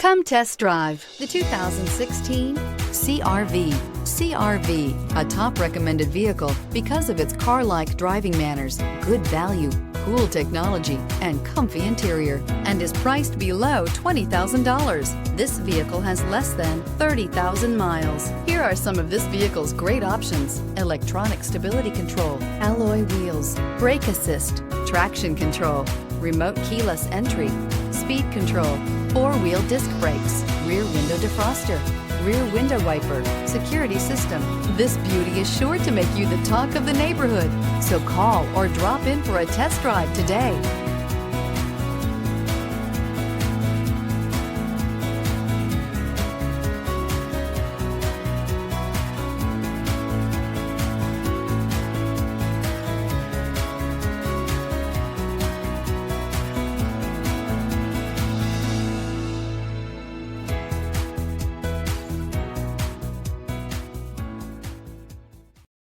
Come test drive the 2016 CR-V. CR-V, a top recommended vehicle because of its car-like driving manners, good value, cool technology, and comfy interior, and is priced below $20,000. This vehicle has less than 30,000 miles. Here are some of this vehicle's great options: electronic stability control, alloy wheels, brake assist, traction control, remote keyless entry, speed control, four-wheel disc brakes, rear window defroster, rear window wiper, security system. This beauty is sure to make you the talk of the neighborhood. So call or drop in for a test drive today.